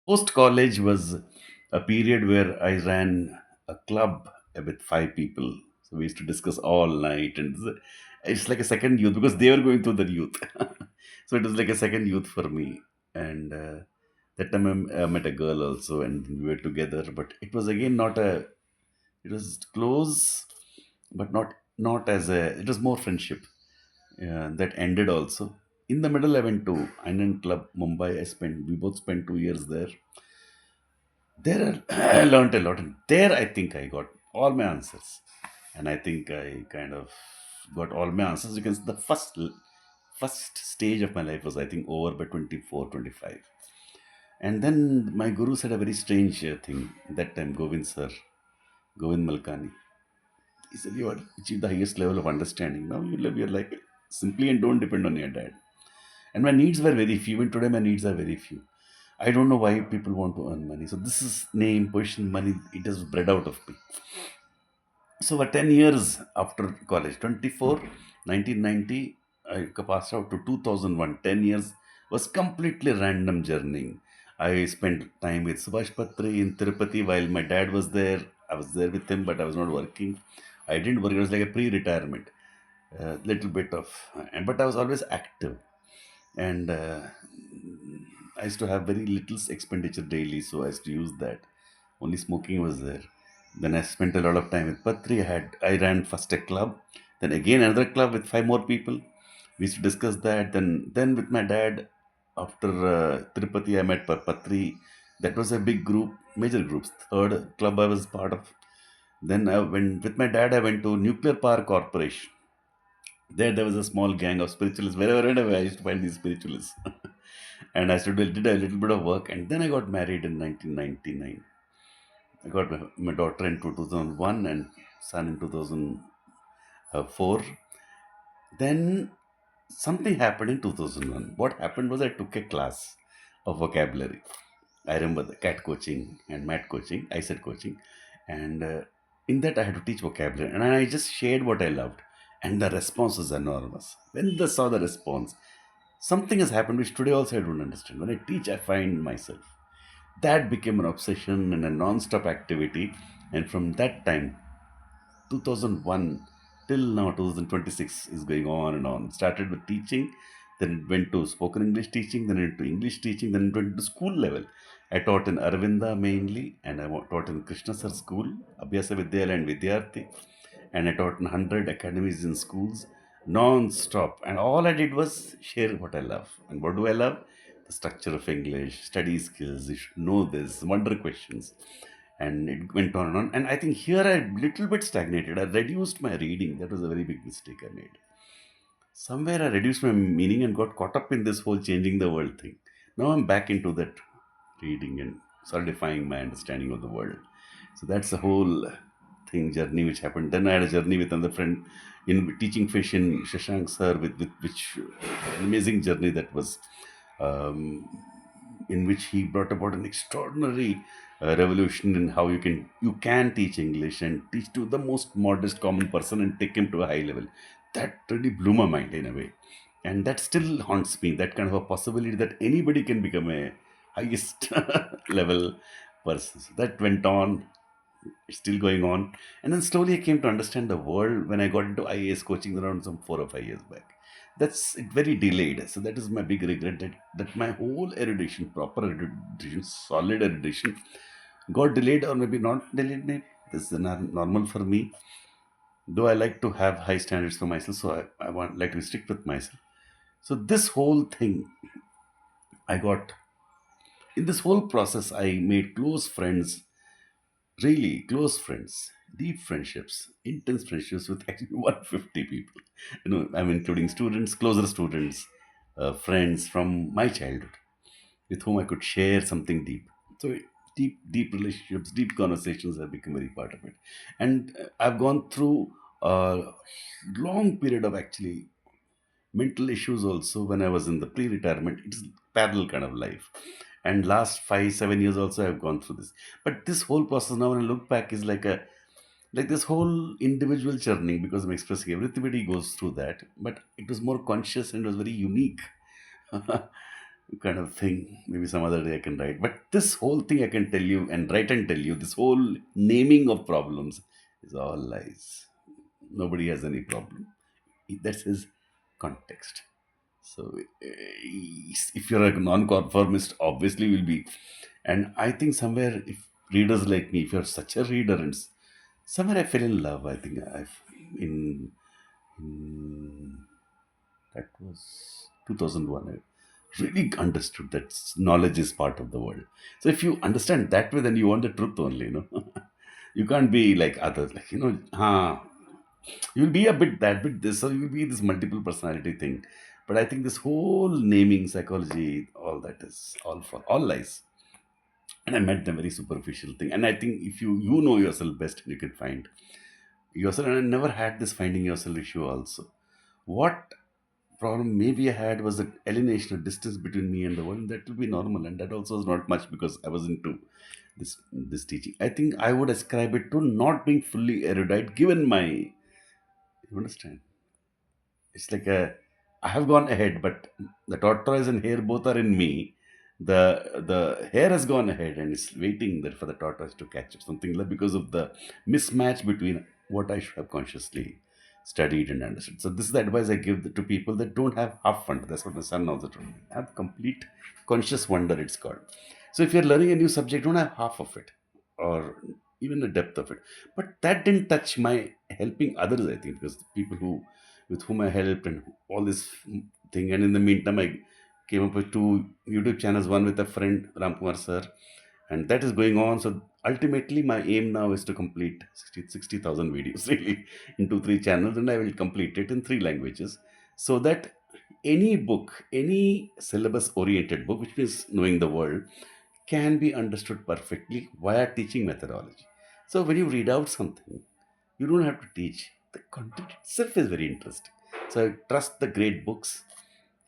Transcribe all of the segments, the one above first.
Post college was a period where I ran a club with five people. So we used to discuss all night, and it's like a second youth because they were going through the youth. So it was like a second youth for me. And that time I met a girl also, and we were together. But it was again not a. It was close, but not as a. It was more friendship. That ended also. In the middle, I went to Anand Club, Mumbai. We both spent 2 years there. There, I learned a lot. And there, I think I got all my answers. And I think I kind of got all my answers because the first stage of my life was, I think, over by 24, 25. And then my guru said a very strange thing that time, Govind sir, Govind Malkani. He said, "You have achieved the highest level of understanding. Now you live your life simply and don't depend on your dad." And my needs were very few. Even today, my needs are very few. I don't know why people want to earn money. So this is name, position, money. It is bred out of me. So for 10 years after college, 1990, I passed out to 2001. 10 years was completely random journey. I spent time with Subhash Patri in Tirupati while my dad was there. I was there with him, but I was not working. I didn't work. It was like a pre-retirement, little bit of, but I was always active. And I used to have very little expenditure daily, so I used to use that. Only smoking was there. Then I spent a lot of time with Patri. I ran first a club, then again another club with five more people. We used to discuss that. Then with my dad, after Tirupati, I met Patri. That was a big group, major groups. Third club I was part of. Then I went with my dad. I went to Nuclear Power Corporation. There was a small gang of spiritualists. Wherever I went, I used to find these spiritualists. And I still did a little bit of work. And then I got married in 1999. I got my daughter in 2001 and son in 2004. Then something happened in 2001. What happened was I took a class of vocabulary. I remember the cat coaching and mat coaching, I said coaching. And in that, I had to teach vocabulary. And I just shared what I loved. And the response was enormous. When they saw the response, something has happened which today also I don't understand. When I teach, I find myself. That became an obsession and a non-stop activity. And from that time, 2001 till now, 2026 is going on and on. Started with teaching, then it went to spoken English teaching, then into English teaching, then it went to school level. I taught in Arvinda mainly, and taught in Krishna Sir School, Abhyasa Vidyalaya and Vidyarthi, and I taught in 100 academies in schools non-stop. And all I did was share what I love. And what do I love? The structure of English, study skills, you should know this, wonder questions. And it went on and on. And I think here I little bit stagnated. I reduced my reading. That was a very big mistake I made. Somewhere I reduced my meaning and got caught up in this whole changing the world thing. Now I'm back into that reading and solidifying my understanding of the world. So that's the whole thing, journey which happened. Then I had a journey with another friend in teaching fish in Shashank sir, with which an amazing journey that was, um, in which he brought about an extraordinary revolution in how you can teach English and teach to the most modest common person and take him to a high level. That really blew my mind in a way, and that still haunts me. That kind of a possibility that anybody can become a highest level person. So that went on, it's still going on. And then slowly I came to understand the world when I got into IAS coaching around some 4 or 5 years back. That's it, very delayed. So that is my big regret, that my whole erudition, proper erudition, solid erudition, got delayed or maybe not delayed. Maybe this is normal for me. Though I like to have high standards for myself, so I want like to stick with myself. So this whole thing, I got in this whole process, I made close friends, really close friends, deep friendships, intense friendships with actually 150 people. I'm including students, closer students, friends from my childhood with whom I could share something deep. So deep relationships, deep conversations have become very part of it. And I've gone through a long period of actually mental issues also when I was in the pre-retirement. It's parallel kind of life. And last 5, 7 years also I've gone through this. But this whole process now when I look back is like this whole individual journey because I'm expressing everybody goes through that. But it was more conscious and it was very unique. kind of thing. Maybe some other day I can write. But this whole thing I can tell you and write and tell you, this whole naming of problems is all lies. Nobody has any problem. That's his context. So if you're a non-conformist, obviously will be. And I think somewhere, if readers like me, if you're such a reader, and somewhere I fell in love. I think in that was 2001. I really understood that knowledge is part of the world. So if you understand that way, then you want the truth only. You can't be like others. Like you'll be a bit that bit this, so you'll be this multiple personality thing. But I think this whole naming psychology, all that is all for all lies. And I met the very superficial thing. And I think if you know yourself best, you can find yourself. And I never had this finding yourself issue also. What problem maybe I had was the alienation or distance between me and the world. That will be normal, and that also is not much because I was into this teaching. I think I would ascribe it to not being fully erudite, given my, you understand. It's like a, I have gone ahead, but the tortoise and hare both are in me. The hare has gone ahead and is waiting there for the tortoise to catch it. Something like, because of the mismatch between what I should have consciously studied and understood. So this is the advice I give to people that don't have half wonder. That's what my son also told me. Have complete conscious wonder. It's called. So if you're learning a new subject, don't have half of it, or even the depth of it. But that didn't touch my helping others. I think because the people who with whom I helped and all this thing. And in the meantime, I came up with two YouTube channels, one with a friend, Ramkumar sir, and that is going on. So ultimately, my aim now is to complete 60,000 videos really in two, three channels, and I will complete it in three languages so that any book, any syllabus oriented book, which means knowing the world, can be understood perfectly via teaching methodology. So when you read out something, you don't have to teach. The content itself is very interesting. So I trust the great books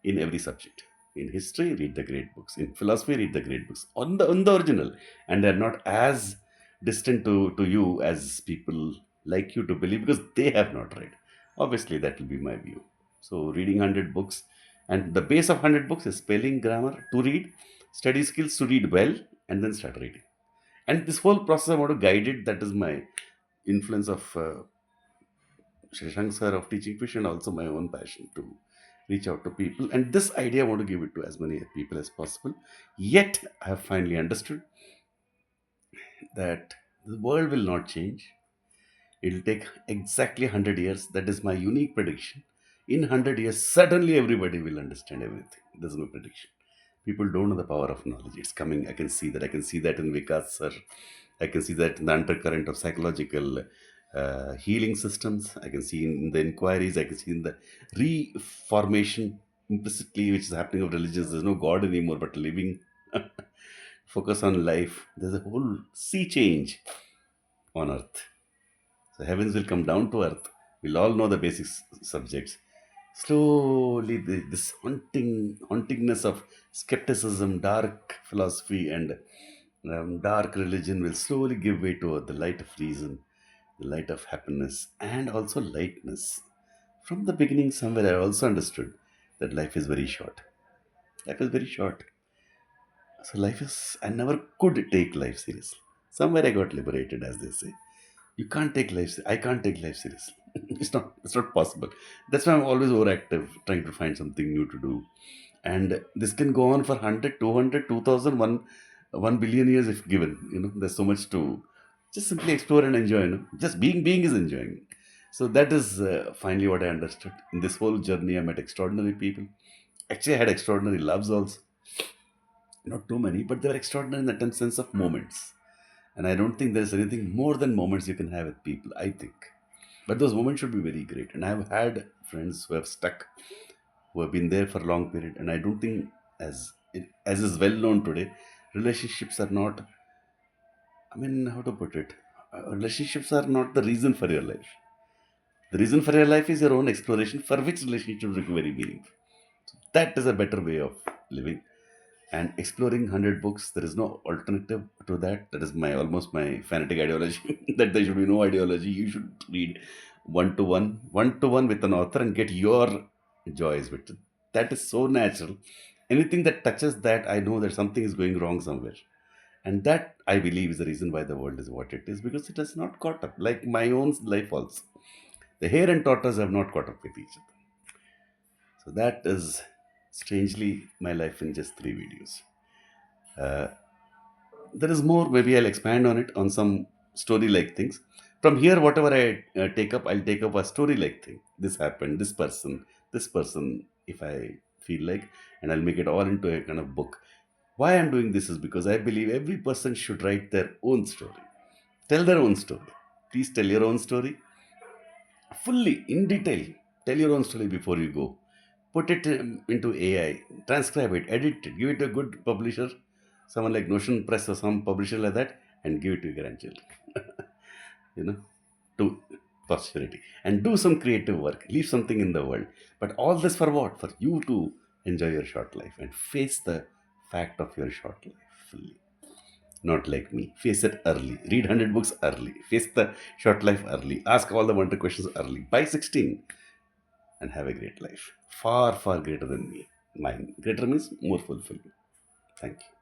in every subject. In history, read the great books. In philosophy, read the great books on the original, and they're not as distant to you as people like you to believe because they have not read. Obviously, that will be my view. So reading 100 books, and the base of 100 books is spelling, grammar to read, study skills to read well, and then start reading. And this whole process I want to guide it. That is my influence of Shashank sir of teaching fish, and also my own passion to reach out to people. And this idea I want to give it to as many people as possible. Yet I have finally understood that the world will not change. It will take exactly 100 years. That is my unique prediction. In 100 years, suddenly everybody will understand everything. That's my prediction. People don't know the power of knowledge. It's coming. I can see that. I can see that in Vikas sir. I can see that in the undercurrent of psychological healing systems. I can see in the inquiries. I can see in the reformation implicitly, which is happening of religions. There's no God anymore, but living. Focus on life. There's a whole sea change on earth. So heavens will come down to earth. We'll all know the basic subjects. Slowly, this hauntingness of skepticism, dark philosophy, and dark religion will slowly give way to the light of reason, the light of happiness, and also lightness. From the beginning, somewhere I also understood that life is very short. Life is very short. So life is. I never could take life seriously. Somewhere I got liberated, as they say. You can't take life. I can't take life seriously. It's not. It's not possible. That's why I'm always overactive, trying to find something new to do. And this can go on for 100, 200, 2000, 1 billion years if given. There's so much to just simply explore and enjoy. Just being is enjoying. So that is finally what I understood. In this whole journey, I met extraordinary people. Actually, I had extraordinary loves also. Not too many, but they were extraordinary in the sense of moments. And I don't think there's anything more than moments you can have with people, I think. But those moments should be very great. And I've had friends who have stuck, who have been there for a long period. And I don't think, as is well known today, relationships are not, I mean, how to put it? Relationships are not the reason for your life. The reason for your life is your own exploration, for which relationships are very meaningful. That is a better way of living. And exploring 100 books, there is no alternative to that. That is my almost my fanatic ideology. That there should be no ideology. You should read one to one with an author and get your joys with it. That is so natural. Anything that touches that, I know that something is going wrong somewhere. And that, I believe, is the reason why the world is what it is, because it has not caught up. Like my own life also. The hare and tortoise have not caught up with each other. So that is strangely my life in just three videos. Uh, there is more. Maybe I'll expand on it on some story like things. From here, whatever I take up, I'll take up a story like thing. This happened, this person, if I feel like, and I'll make it all into a kind of book. Why I'm doing this is because I believe every person should write their own story, tell their own story. Please tell your own story fully, in detail. Tell your own story before you go. Put it into AI, transcribe it, edit it, give it to a good publisher, someone like Notion Press or some publisher like that, and give it to your grandchildren, you know, to posterity. And do some creative work, leave something in the world. But all this for what? For you to enjoy your short life and face the fact of your short life fully. Not like me. Face it early. Read 100 books early. Face the short life early. Ask all the wonder questions early. By 16, and have a great life. Far, far greater than me. Mine. Greater means more fulfilling. Thank you.